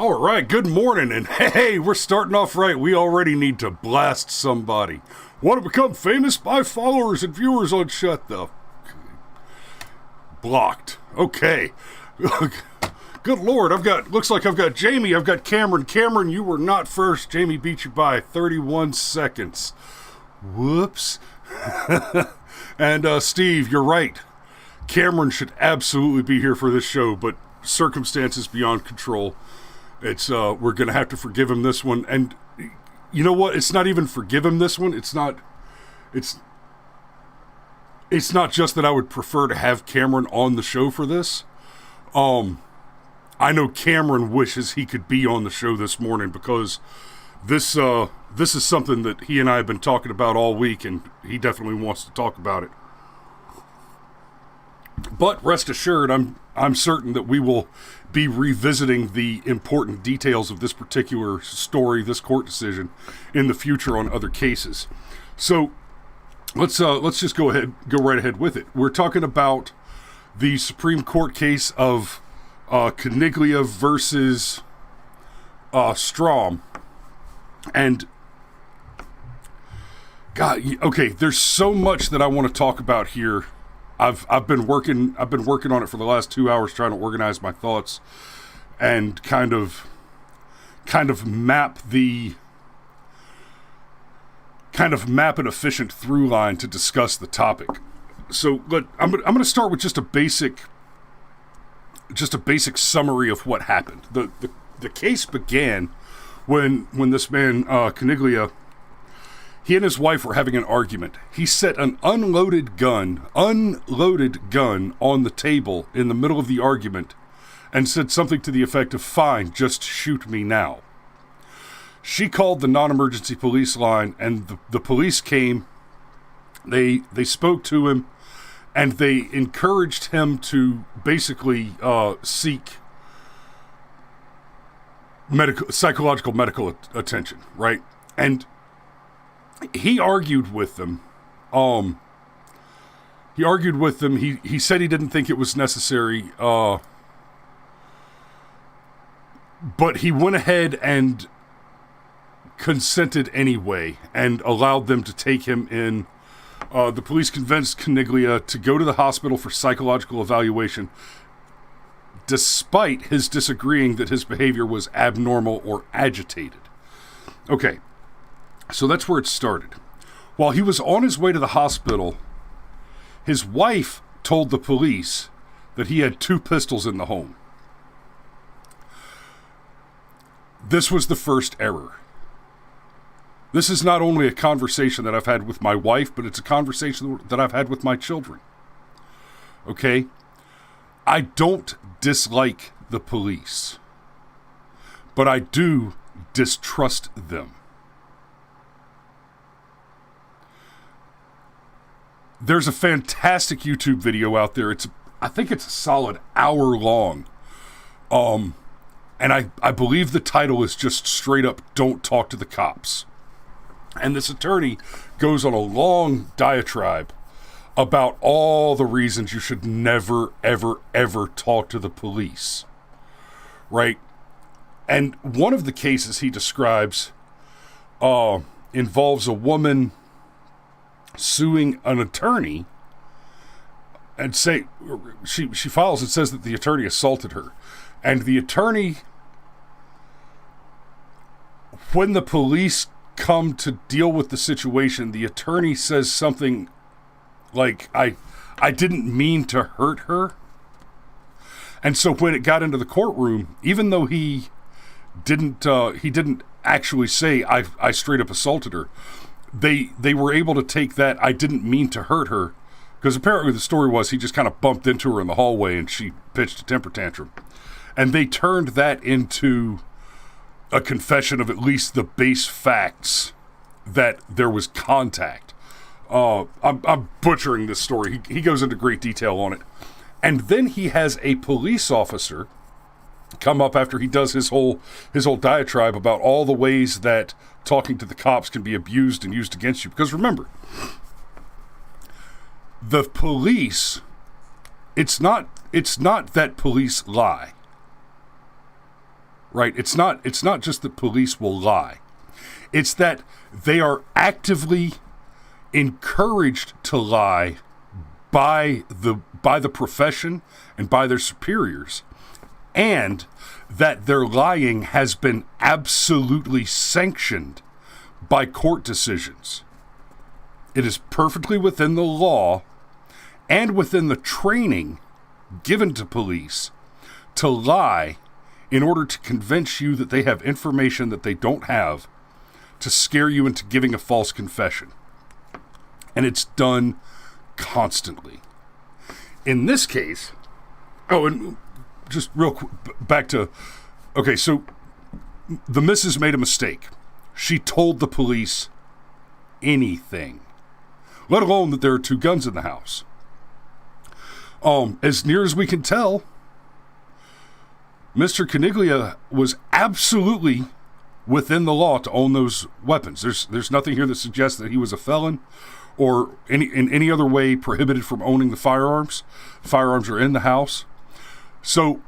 All right, good morning, and hey, we're starting off right. We already need to blast somebody. Want to become famous? By followers and viewers on Shut the... Blocked. Okay. Good Lord, looks like I've got Jamie, I've got Cameron. Cameron, you were not first. Jamie beat you by 31 seconds. Whoops. And Steve, you're right. Cameron should absolutely be here for this show, but circumstances beyond control. It's we're gonna have to forgive him this one. And you know what? It's not even forgive him this one. It's not just that I would prefer to have Cameron on the show for this. I know Cameron wishes he could be on the show this morning because this is something that he and I have been talking about all week, and he definitely wants to talk about it. But rest assured, I'm certain that we will be revisiting the important details of this particular story, this court decision, in the future on other cases. So let's just go right ahead with it. We're talking about the Supreme Court case of Caniglia versus Strom, and God, okay, there's so much that I want to talk about here. I've been working on it for the last 2 hours, trying to organize my thoughts and kind of map an efficient through line to discuss the topic. So I'm going to start with just a basic summary of what happened. The case began when this man Caniglia, he and his wife were having an argument. He set an unloaded gun on the table in the middle of the argument and said something to the effect of, "Fine, just shoot me now." She called the non-emergency police line, and the police came. They spoke to him, and they encouraged him to basically seek psychological medical attention, right? And he argued with them. He said he didn't think it was necessary, but he went ahead and consented anyway and allowed them to take him in. The police convinced Caniglia to go to the hospital for psychological evaluation, despite his disagreeing that his behavior was abnormal or agitated. Okay, so that's where it started. While he was on his way to the hospital, his wife told the police that he had 2 pistols in the home. This was the first error. This is not only a conversation that I've had with my wife, but it's a conversation that I've had with my children. Okay? I don't dislike the police, but I do distrust them. There's a fantastic YouTube video out there. I think it's a solid hour long. And I believe the title is just straight up, "Don't Talk to the Cops." And this attorney goes on a long diatribe about all the reasons you should never, ever, ever talk to the police. Right? And one of the cases he describes involves a woman suing an attorney, and she files and says that the attorney assaulted her. And the attorney, when the police come to deal with the situation, the attorney says something like, I didn't mean to hurt her. And so when it got into the courtroom, even though he didn't actually say, I straight up assaulted her, they were able to take that, "I didn't mean to hurt her," because apparently the story was he just kind of bumped into her in the hallway and she pitched a temper tantrum. And they turned that into a confession of at least the base facts that there was contact. I'm butchering this story. He goes into great detail on it. And then he has a police officer come up after he does his whole diatribe about all the ways that talking to the cops can be abused and used against you. Because remember, the police, it's not that police lie. right? It's not just that police will lie. It's that they are actively encouraged to lie by the profession and by their superiors, and that their lying has been absolutely sanctioned by court decisions. It is perfectly within the law and within the training given to police to lie in order to convince you that they have information that they don't have, to scare you into giving a false confession. And it's done constantly. In this case, and just real quick, back to, okay, so the missus made a mistake. She told the police anything, let alone that there are 2 guns in the house. As near as we can tell, Mr. Caniglia was absolutely within the law to own those weapons. There's nothing here that suggests that he was a felon or in any other way prohibited from owning the firearms. Firearms are in the house. So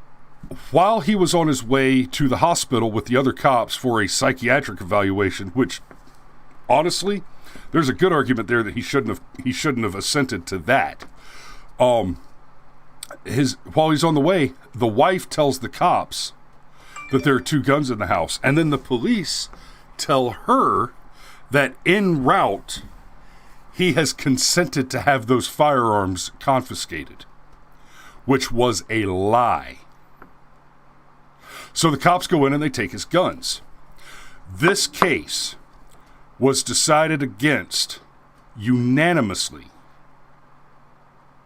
while he was on his way to the hospital with the other cops for a psychiatric evaluation, which honestly, there's a good argument there that he shouldn't have assented to that. While he's on the way, the wife tells the cops that there are 2 guns in the house, and then the police tell her that en route he has consented to have those firearms confiscated, which was a lie. So the cops go in and they take his guns. This case was decided against unanimously.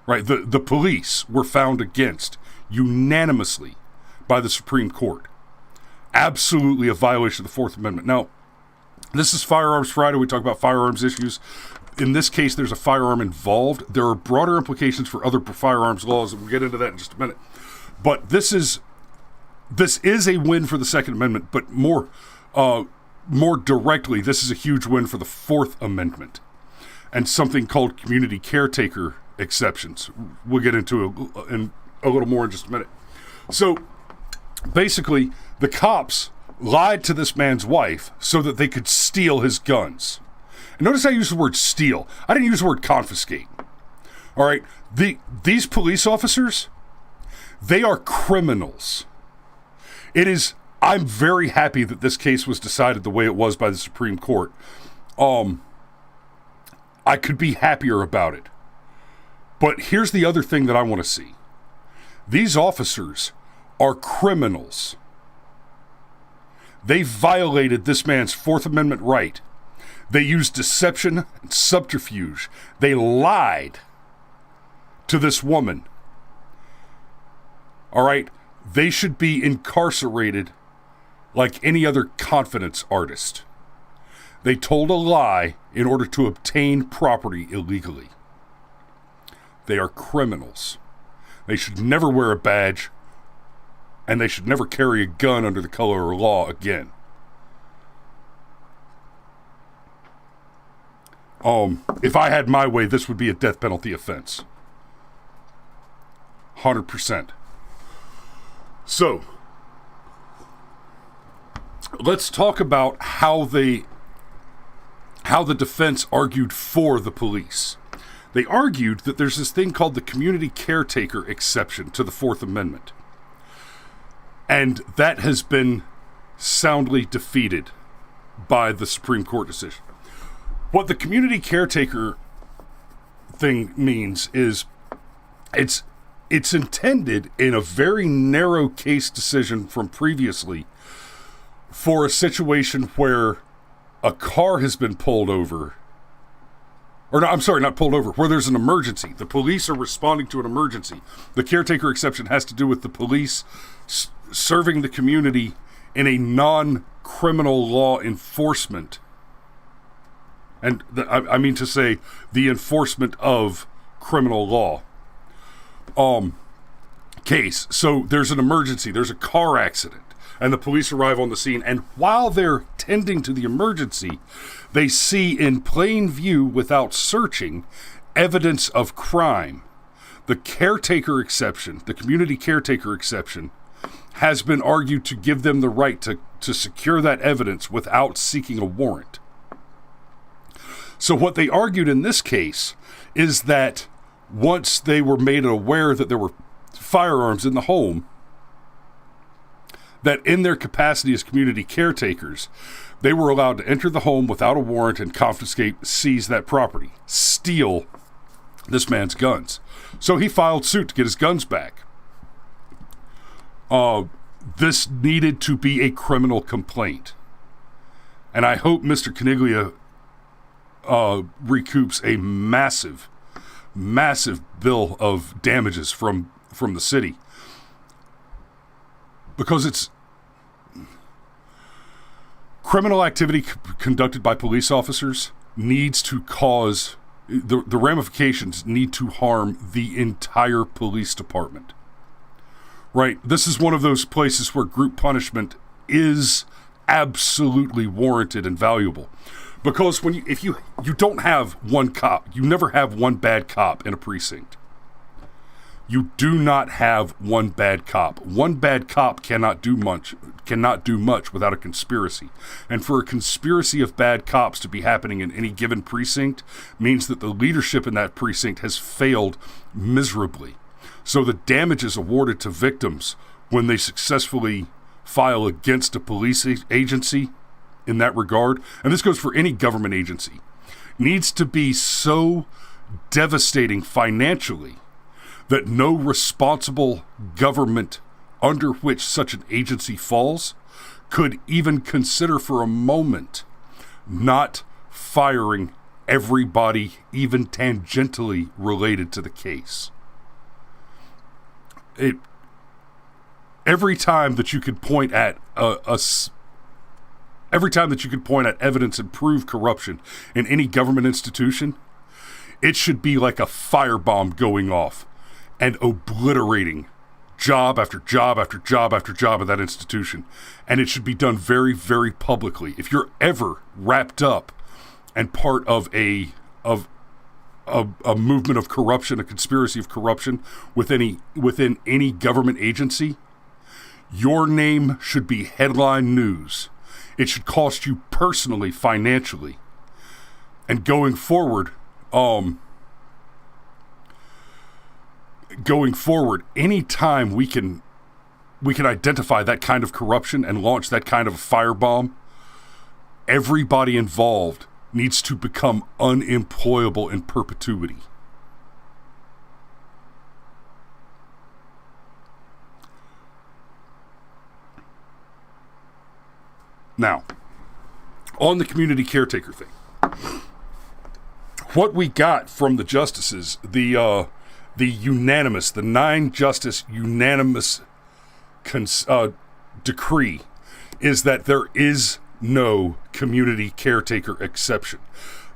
Right, the police were found against unanimously by the Supreme Court. Absolutely a violation of the Fourth Amendment. Now, this is Firearms Friday. We talk about firearms issues. In this case, there's a firearm involved. There are broader implications for other firearms laws, and we'll get into that in just a minute. But this is a win for the Second Amendment, but more directly, this is a huge win for the Fourth Amendment and something called Community Caretaker Exceptions. We'll get into a little more in just a minute. So basically, the cops lied to this man's wife so that they could steal his guns. And notice I use the word steal. I didn't use the word confiscate. All right, these police officers, they are criminals. I'm very happy that this case was decided the way it was by the Supreme Court. I could be happier about it. But here's the other thing that I want to see. These officers are criminals. They violated this man's Fourth Amendment right. They used deception and subterfuge. They lied to this woman. All right? They should be incarcerated like any other confidence artist. They told a lie in order to obtain property illegally. They are criminals. They should never wear a badge, and they should never carry a gun under the color of law again. If I had my way, this would be a death penalty offense. 100%. So, let's talk about how the defense argued for the police. They argued that there's this thing called the Community Caretaker Exception to the Fourth Amendment. And that has been soundly defeated by the Supreme Court decision. What the Community Caretaker thing means is it's intended in a very narrow case decision from previously for a situation where a car has been pulled over. Or no, I'm sorry, not pulled over, where there's an emergency. The police are responding to an emergency. The caretaker exception has to do with the police serving the community in a non-criminal law enforcement. And I mean to say the enforcement of criminal law case. So there's an emergency, there's a car accident, and the police arrive on the scene, and while they're tending to the emergency, they see in plain view, without searching, evidence of crime. The caretaker exception, the community caretaker exception, has been argued to give them the right to secure that evidence without seeking a warrant. So what they argued in this case is that once they were made aware that there were firearms in the home, that in their capacity as community caretakers, they were allowed to enter the home without a warrant and confiscate, seize that property, steal this man's guns. So he filed suit to get his guns back. This needed to be a criminal complaint. And I hope Mr. Caniglia recoups a massive bill of damages from the city. Because it's criminal activity conducted by police officers needs to cause, the ramifications need to harm the entire police department. Right? This is one of those places where group punishment is absolutely warranted and valuable. Because if you don't have one cop, you never have one bad cop in a precinct. You do not have one bad cop. One bad cop cannot do much without a conspiracy. And for a conspiracy of bad cops to be happening in any given precinct means that the leadership in that precinct has failed miserably. So the damages awarded to victims when they successfully file against a police agency in that regard, and this goes for any government agency, needs to be so devastating financially that no responsible government under which such an agency falls could even consider for a moment not firing everybody even tangentially related to the case. Every time that you could point at evidence and prove corruption in any government institution, it should be like a firebomb going off and obliterating job after job after job after job of that institution. And it should be done very, very publicly. If you're ever wrapped up and part of a movement of corruption, a conspiracy of corruption within any government agency, your name should be headline news. It should cost you personally, financially. And going forward, anytime we can identify that kind of corruption and launch that kind of a firebomb, everybody involved needs to become unemployable in perpetuity. Now, on the community caretaker thing, what we got from the justices, the 9-justice unanimous decree, is that there is no community caretaker exception.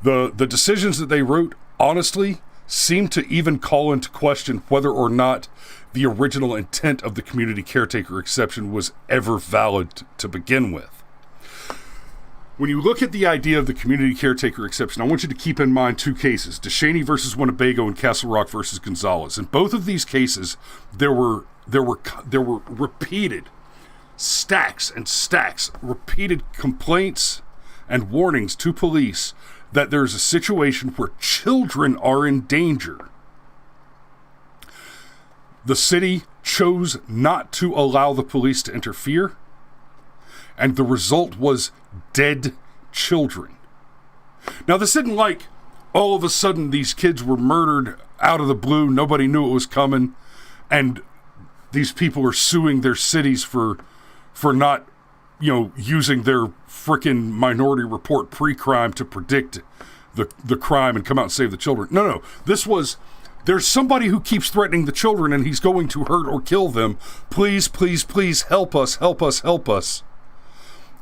The decisions that they wrote, honestly, seem to even call into question whether or not the original intent of the community caretaker exception was ever valid to begin with. When you look at the idea of the community caretaker exception, I want you to keep in mind two cases: DeShaney versus Winnebago and Castle Rock versus Gonzalez. In both of these cases, there were repeated stacks and stacks, repeated complaints and warnings to police that there's a situation where children are in danger. The city chose not to allow the police to interfere, and the result was dead children. Now, this isn't like all of a sudden these kids were murdered out of the blue, nobody knew it was coming, and these people are suing their cities for not, using their frickin' Minority Report pre-crime to predict the crime and come out and save the children. No. There's somebody who keeps threatening the children and he's going to hurt or kill them. Please, please, please help us, help us, help us.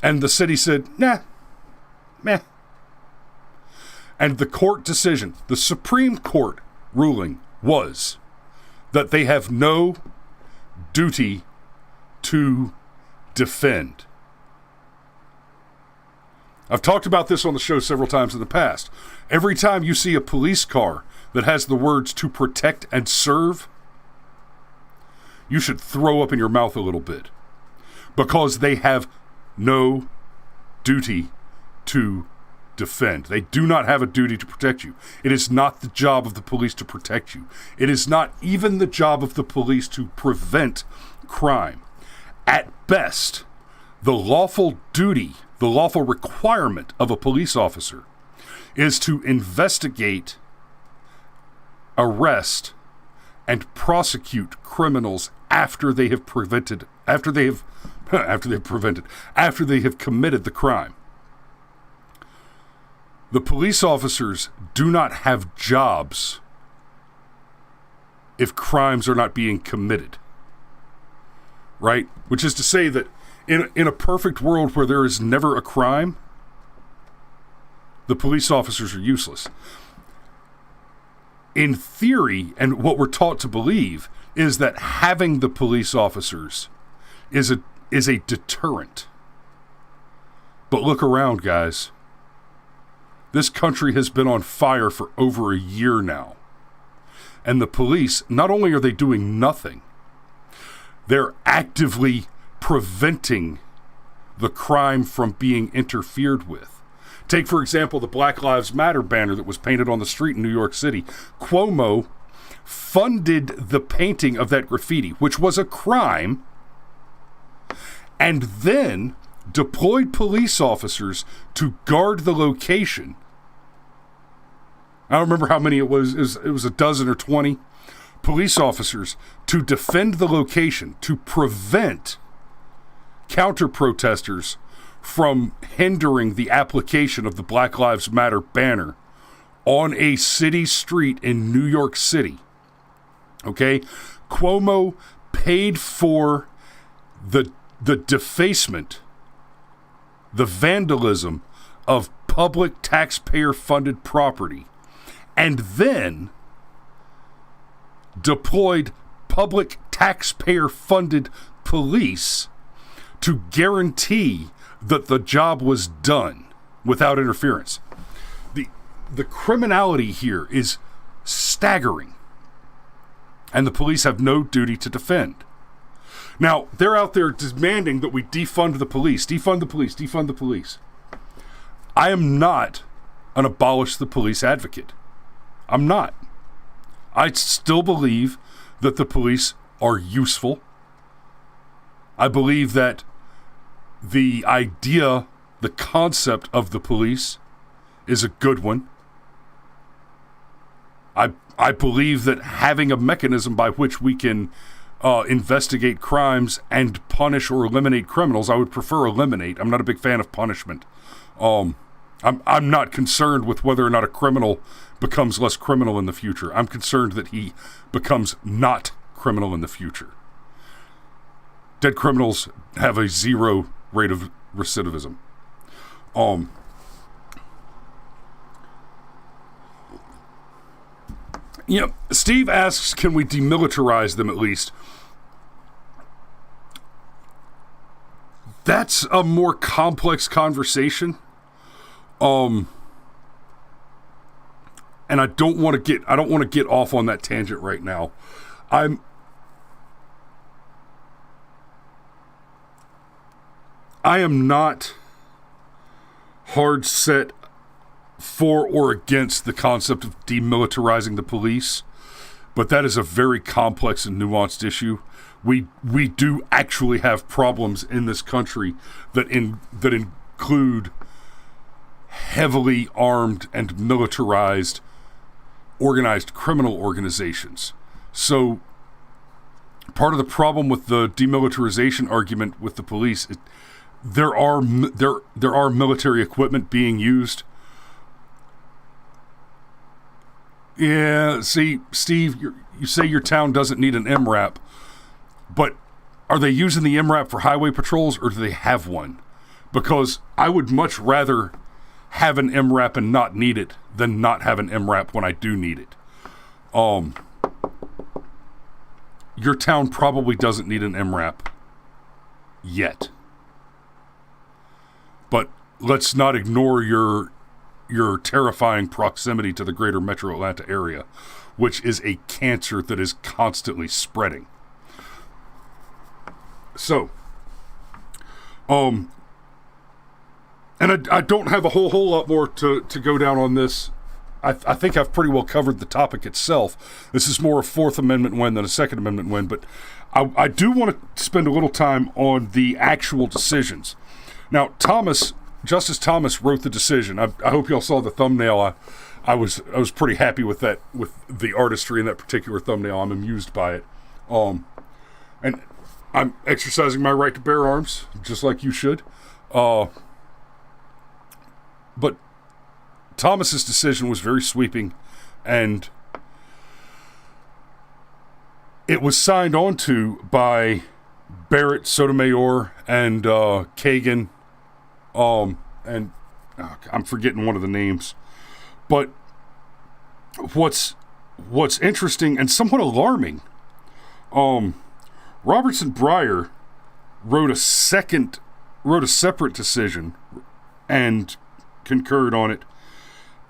And the city said, nah, meh. And the court decision, the Supreme Court ruling, was that they have no duty to defend. I've talked about this on the show several times in the past. Every time you see a police car that has the words "to protect and serve," you should throw up in your mouth a little bit. because they have no duty to defend. They do not have a duty to protect you. It is not the job of the police to protect you. It is not even the job of the police to prevent crime. At best, the lawful duty, the lawful requirement of a police officer is to investigate, arrest, and prosecute criminals after they have committed the crime. The police officers do not have jobs if crimes are not being committed. Right? Which is to say that in a perfect world where there is never a crime, the police officers are useless. In theory, and what we're taught to believe, is that having the police officers is a deterrent. But look around, guys. This country has been on fire for over a year now. And the police, not only are they doing nothing, they're actively preventing the crime from being interfered with. Take, for example, the Black Lives Matter banner that was painted on the street in New York City. Cuomo funded the painting of that graffiti, which was a crime, and then deployed police officers to guard the location. I don't remember how many it was. It was a dozen or 20 police officers to defend the location, to prevent counter-protesters from hindering the application of the Black Lives Matter banner on a city street in New York City. Okay? Cuomo paid for the defacement, the vandalism of public taxpayer-funded property, and then deployed public taxpayer-funded police to guarantee that the job was done without interference. The criminality here is staggering, and the police have no duty to defend. Now, they're out there demanding that we defund the police, defund the police, defund the police. I am not an abolish the police advocate. I'm not. I still believe that the police are useful. I believe that the idea, the concept of the police is a good one. I believe that having a mechanism by which we can investigate crimes and punish or eliminate criminals, I would prefer eliminate. I'm not a big fan of punishment. I'm not concerned with whether or not a criminal becomes less criminal in the future. I'm concerned that he becomes not criminal in the future. Dead criminals have a 0 rate of recidivism. Steve asks, can we demilitarize them at least? That's a more complex conversation. And I don't want to get off on that tangent right now. I am not hard set for or against the concept of demilitarizing the police, but that is a very complex and nuanced issue. We do actually have problems in this country that include heavily armed and militarized organized criminal organizations. So part of the problem with the demilitarization argument with the police, there are military equipment being used. Yeah, see, Steve, you say your town doesn't need an MRAP, but are they using the MRAP for highway patrols, or do they have one? Because I would much rather have an MRAP and not need it than not have an MRAP when I do need it. Your town probably doesn't need an MRAP yet. But let's not ignore your terrifying proximity to the greater metro Atlanta area, which is a cancer that is constantly spreading. So, And I don't have a whole lot more to go down on this. I think I've pretty well covered the topic itself. This is more a Fourth Amendment win than a Second Amendment win, but I do want to spend a little time on the actual decisions. Now, Justice Thomas wrote the decision. I hope y'all saw the thumbnail. I was pretty happy with that, with the artistry in that particular thumbnail. I'm amused by it. And I'm exercising my right to bear arms, just like you should. But Thomas's decision was very sweeping, and it was signed on to by Barrett, Sotomayor, and Kagan, and I'm forgetting one of the names. But what's interesting and somewhat alarming, Robertson Breyer wrote a separate decision and concurred on it.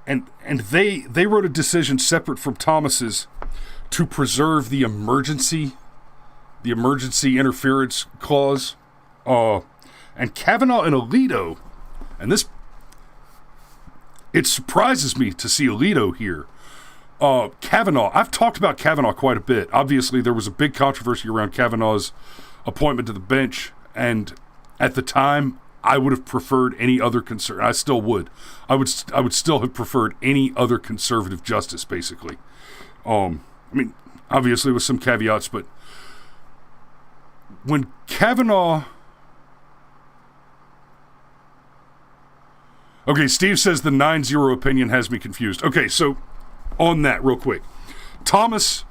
And they wrote a decision separate from Thomas's to preserve the emergency interference clause. And Kavanaugh and Alito, and this, it surprises me to see Alito here. Kavanaugh, I've talked about Kavanaugh quite a bit. Obviously, there was a big controversy around Kavanaugh's appointment to the bench, and at the time, I would have preferred any other I still would. I would still have preferred any other conservative justice, basically. I mean, obviously with some caveats, but when Kavanaugh... Okay, Steve says the 9-0 opinion has me confused. Okay, so on that real quick. Thomas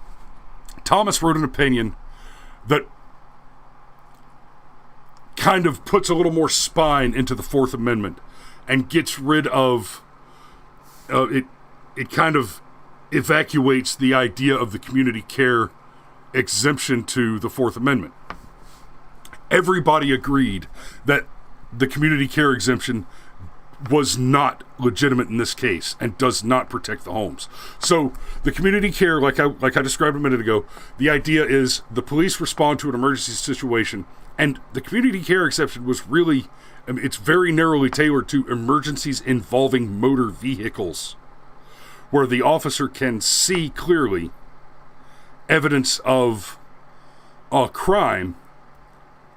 wrote an opinion that kind of puts a little more spine into the Fourth Amendment and gets rid of it kind of evacuates the idea of the community care exemption to the Fourth Amendment. Everybody agreed that the community care exemption was not legitimate in this case and does not protect the homes. So the community care, like I described a minute ago, the idea is the police respond to an emergency situation, and the community care exception was really, I mean, it's very narrowly tailored to emergencies involving motor vehicles, where the officer can see clearly evidence of a crime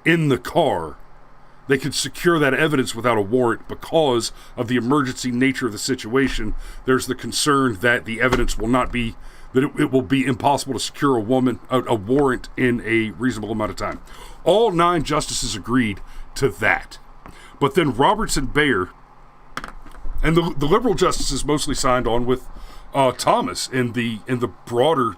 in the car. They could secure that evidence without a warrant because of the emergency nature of the situation. There's the concern that the evidence will not be, that it will be impossible to secure a warrant in a reasonable amount of time. All 9 justices agreed to that. But then Roberts and Bayer, and the liberal justices mostly signed on with Thomas in the broader,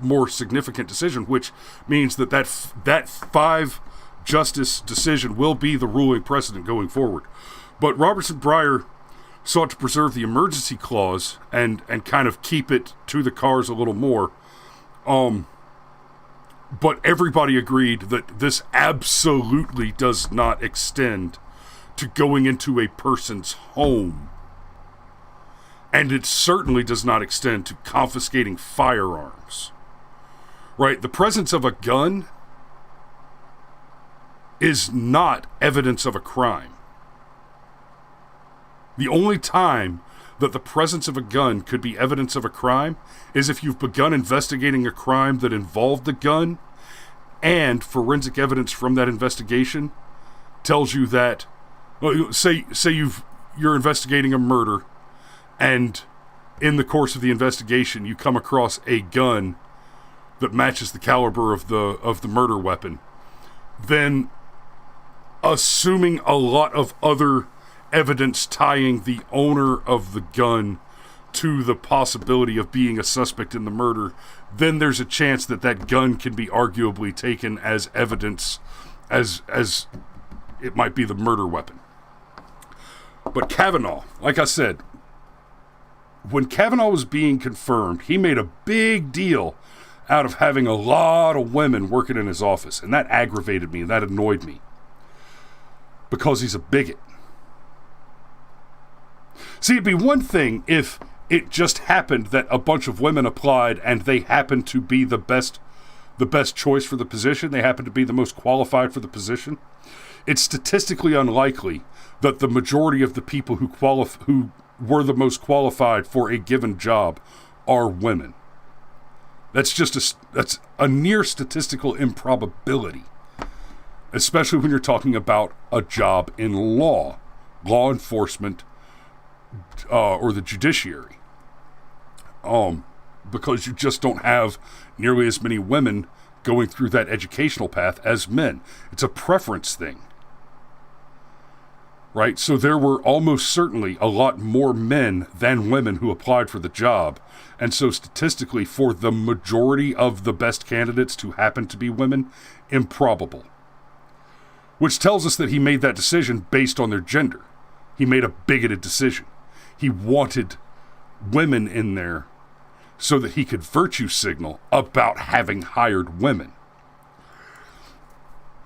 more significant decision, which means that 5 justice decision will be the ruling precedent going forward. But Roberts and Breyer sought to preserve the emergency clause and kind of keep it to the cars a little more. But everybody agreed that this absolutely does not extend to going into a person's home. And it certainly does not extend to confiscating firearms. Right? The presence of a gun is not evidence of a crime. The only time that the presence of a gun could be evidence of a crime is if you've begun investigating a crime that involved the gun, and forensic evidence from that investigation tells you that, well, say you're investigating a murder, and in the course of the investigation you come across a gun that matches the caliber of the murder weapon, then assuming a lot of other evidence tying the owner of the gun to the possibility of being a suspect in the murder, then there's a chance that that gun can be arguably taken as evidence, as it might be the murder weapon. But Kavanaugh, like I said, when Kavanaugh was being confirmed, he made a big deal out of having a lot of women working in his office, and that aggravated me, and that annoyed me, because he's a bigot. See, it'd be one thing if it just happened that a bunch of women applied and they happened to be the best choice for the position. They happened to be the most qualified for the position. it's statistically unlikely that the majority of the people who were the most qualified for a given job are women. That's a near statistical improbability, especially when you're talking about a job in law enforcement, or the judiciary. Because you just don't have nearly as many women going through that educational path as men. It's a preference thing. Right? So there were almost certainly a lot more men than women who applied for the job. And so statistically, for the majority of the best candidates to happen to be women, improbable. Which tells us that he made that decision based on their gender. He made a bigoted decision. He wanted women in there so that he could virtue signal about having hired women.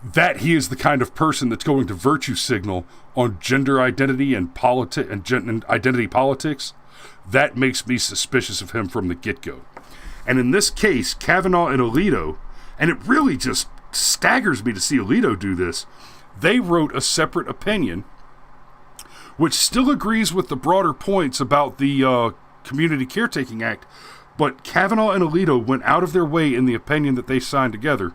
That he is the kind of person that's going to virtue signal on gender identity and identity politics, that makes me suspicious of him from the get-go. And in this case, Kavanaugh and Alito, and it really just staggers me to see Alito do this, they wrote a separate opinion which still agrees with the broader points about the Community Caretaking Act, but Kavanaugh and Alito went out of their way in the opinion that they signed together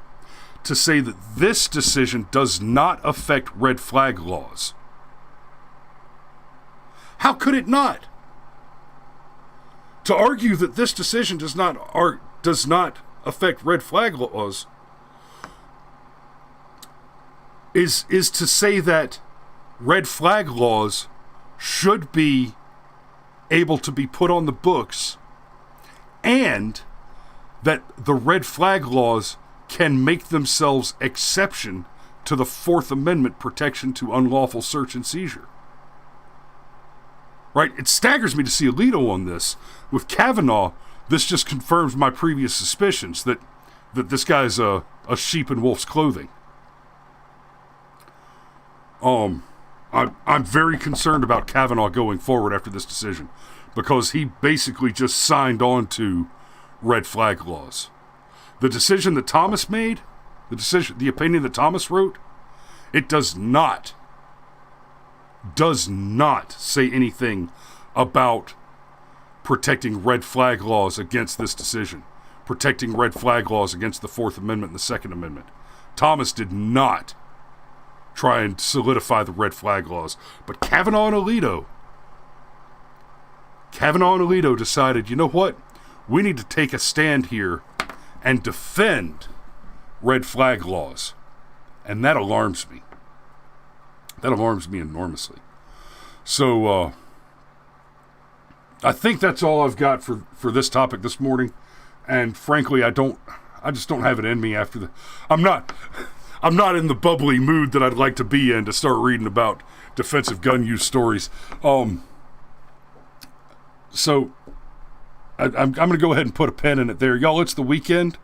to say that this decision does not affect red flag laws. How could it not? To argue that this decision does not affect red flag laws is to say that red flag laws should be able to be put on the books, and that the red flag laws can make themselves exception to the Fourth Amendment protection to unlawful search and seizure. Right? It staggers me to see Alito on this. With Kavanaugh, this just confirms my previous suspicions that this guy's a sheep in wolf's clothing. I'm very concerned about Kavanaugh going forward after this decision, because he basically just signed on to red flag laws. The decision that Thomas made, the opinion that Thomas wrote, it does not say anything about protecting red flag laws against this decision, protecting red flag laws against the Fourth Amendment and the Second Amendment. Thomas did not try and solidify the red flag laws, but Kavanaugh and Alito decided, you know what? We need to take a stand here and defend red flag laws. And that alarms me. That alarms me enormously. So, I think that's all I've got for this topic this morning. And frankly, I just don't have it in me after I'm not in the bubbly mood that I'd like to be in to start reading about defensive gun use stories. So I'm going to go ahead and put a pin in it there. Y'all, it's the weekend.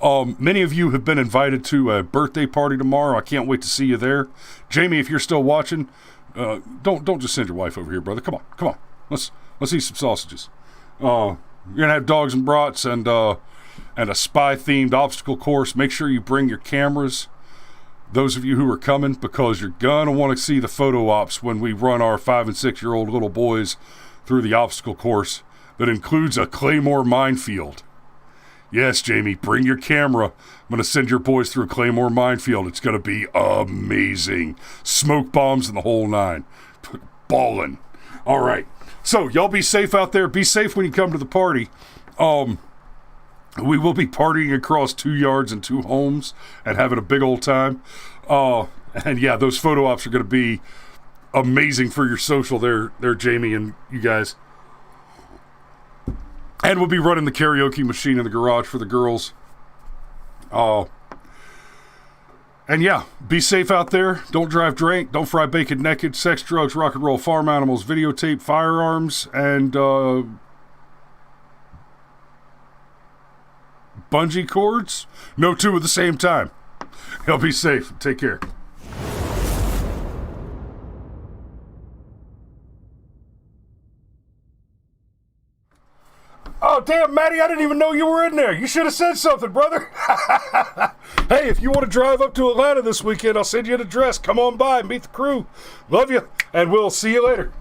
Many of you have been invited to a birthday party tomorrow. I can't wait to see you there. Jamie, if you're still watching, don't just send your wife over here, brother. Come on. Let's eat some sausages. You're going to have dogs and brats and a spy-themed obstacle course. Make sure you bring your cameras, those of you who are coming, because you're going to want to see the photo ops when we run our 5 and 6 year old little boys through the obstacle course that includes a Claymore minefield. Yes, Jamie, bring your camera. I'm going to send your boys through a Claymore minefield. It's going to be amazing. Smoke bombs and the whole nine. Ballin'. All right. So, y'all be safe out there. Be safe when you come to the party. We will be partying across 2 yards and 2 homes and having a big old time. And yeah, those photo ops are going to be amazing for your social there, Jamie and you guys. And we'll be running the karaoke machine in the garage for the girls. And yeah, be safe out there. Don't drive drunk. Don't fry bacon naked. Sex, drugs, rock and roll, farm animals, videotape, firearms, and bungee cords. No two at the same time. Y'all be safe. Take care. Oh, damn, Matty, I didn't even know you were in there. You should have said something, brother. Hey, if you want to drive up to Atlanta this weekend, I'll send you an address. Come on by and meet the crew. Love you, and we'll see you later.